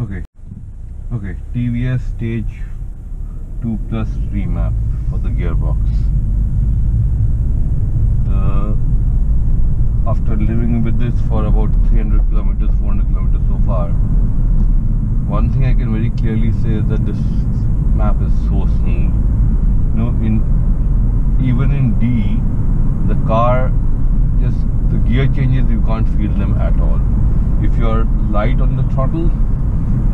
Okay, TVS Stage 2 Plus remap for the gearbox. After living with this for about 300 kilometers, 400 kilometers so far, one thing I can very clearly say is that this map is so smooth. You know, even in D, the car just, the gear changes, you can't feel them at all. If you're light on the throttle,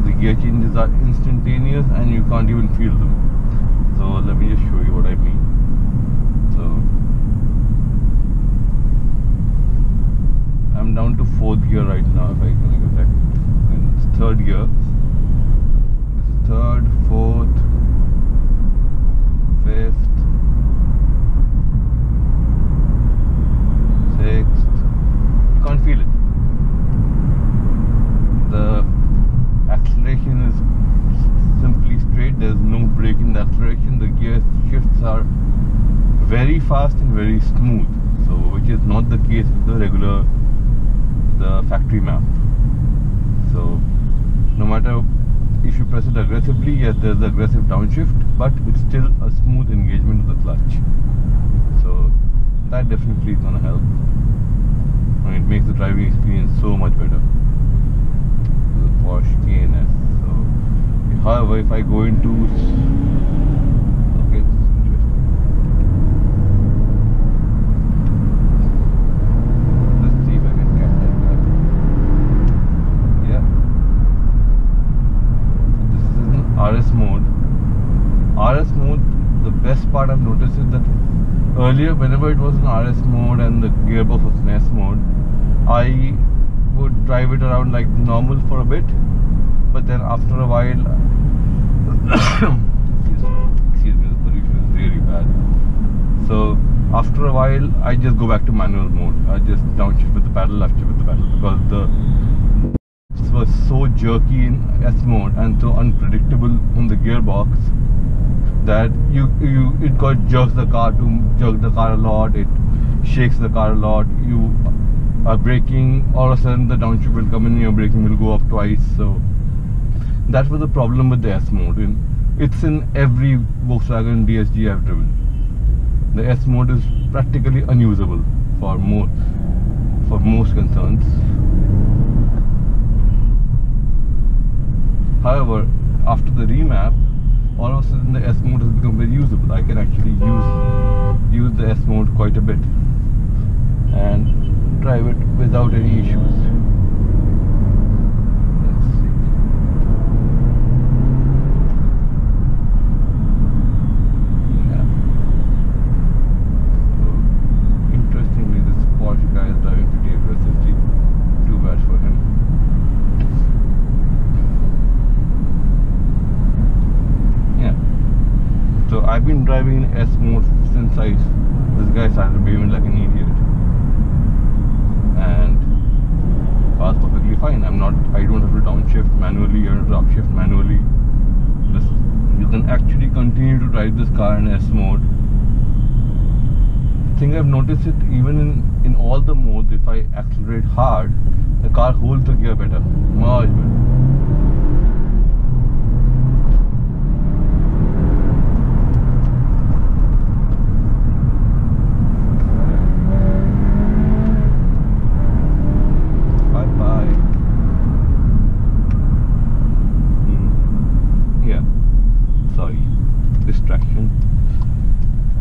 the gear changes are instantaneous and you can't even feel them. So let me just show you what I mean. So I'm down to 4th gear right now, if I can go back. And it's 3rd gear. This is 3rd, 4th, 5th, 6th. You can't feel it. The acceleration is simply straight. There's no break in the acceleration. The gear shifts are very fast and very smooth, so which is not the case with the factory map. So no matter if you press it aggressively, yes, there's the aggressive downshift, but it's still a smooth engagement of the clutch. So that definitely is gonna help. I mean, it makes the driving experience so much better. The Porsche Cayenne S. So, however, if I go into, okay, this is interesting. Let's see if I can catch that guy. Yeah. So this is in RS mode. RS mode, the best part I've noticed is that earlier, whenever it was in RS mode and the gearbox was in S mode, I would drive it around like normal for a bit, but then after a while, excuse me, the pollution is really bad. So after a while, I just go back to manual mode. I just downshift with the pedal, left shift with the pedal, because it was so jerky in S mode and so unpredictable on the gearbox that it jerks the car a lot. It shakes the car a lot. You are braking, all of a sudden the downshift will come in, your braking will go up twice. So that was the problem with the S mode. It's in every Volkswagen DSG I've driven. The S mode is practically unusable for most concerns. However, after the remap, all of a sudden the S mode has become very usable. I can actually use the S mode quite a bit and drive it without any issues. Let's see. Yeah. So interestingly, this Porsche guy is driving pretty aggressively. Too bad for him. So I've been driving in S mode since this guy started behaving like an idiot, and car's perfectly fine. I don't have to downshift manually or upshift manually. You can actually continue to drive this car in S mode. The thing I've noticed it even in all the modes, if I accelerate hard, the car holds the gear better, much better. Distraction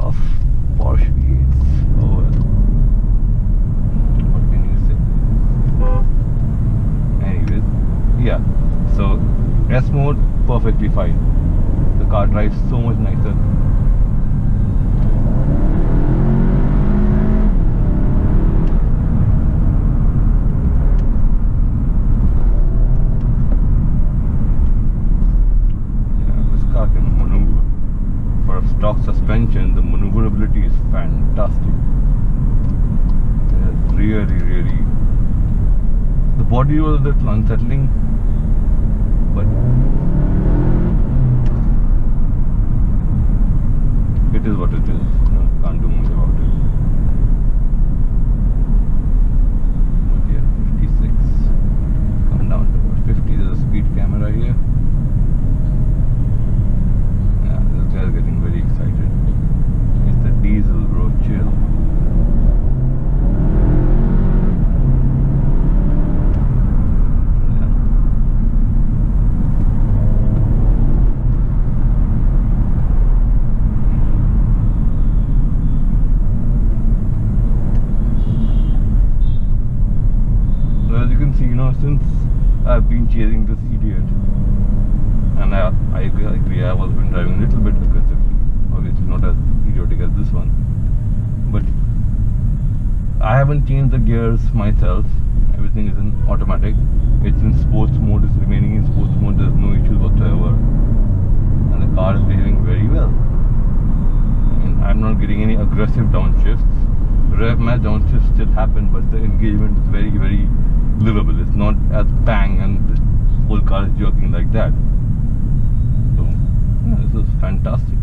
of Porsche gates. Oh well. What can you say? Anyways, yeah. So S mode perfectly fine. The car drives so much nicer. Stock suspension, the maneuverability is fantastic. It's really, the body was a little unsettling, but it is what it is. Can't do much about it. Okay, 56. Come down to 50. There's a speed camera here. I've been chasing this idiot, and I agree. I've also been driving a little bit aggressively. Obviously, not as idiotic as this one, but I haven't changed the gears myself. Everything is in automatic. It's in sports mode. It's remaining in sports mode. There's no issues whatsoever, and the car is behaving very well. I'm not getting any aggressive downshifts. Rev match downshifts still happen, but the engagement is very, very livable. It's not as bang and the whole car is jerking like that. So, yeah, this is fantastic.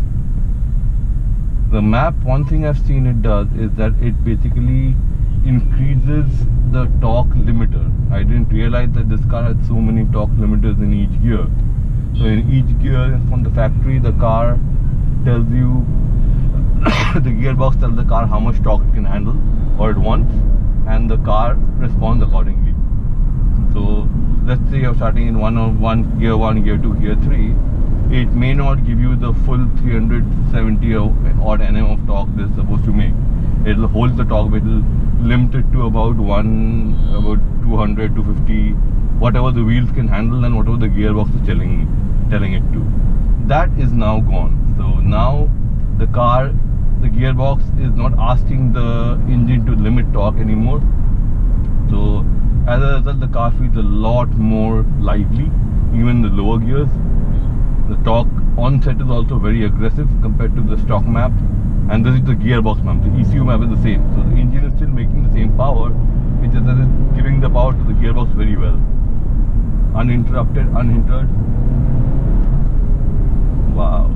The map, one thing I've seen it does is that it basically increases the torque limiter. I didn't realize that this car had so many torque limiters in each gear. So in each gear from the factory, the car tells you the gearbox tells the car how much torque it can handle or it wants, and the car responds accordingly. So let's say you're starting in gear 1, gear 2, gear 3, it may not give you the full 370 odd Nm of torque this is supposed to make. It'll hold the torque, but it'll limit it to about 200, 250, whatever the wheels can handle and whatever the gearbox is telling it to. That is now gone. So now the gearbox is not asking the engine to limit torque anymore. So as a result, the car feels a lot more lively, even the lower gears. The torque onset is also very aggressive compared to the stock map, and this is the gearbox map. The ECU map is the same, so the engine is still making the same power, it's just that it's giving the power to the gearbox very well, uninterrupted, unhindered. Wow.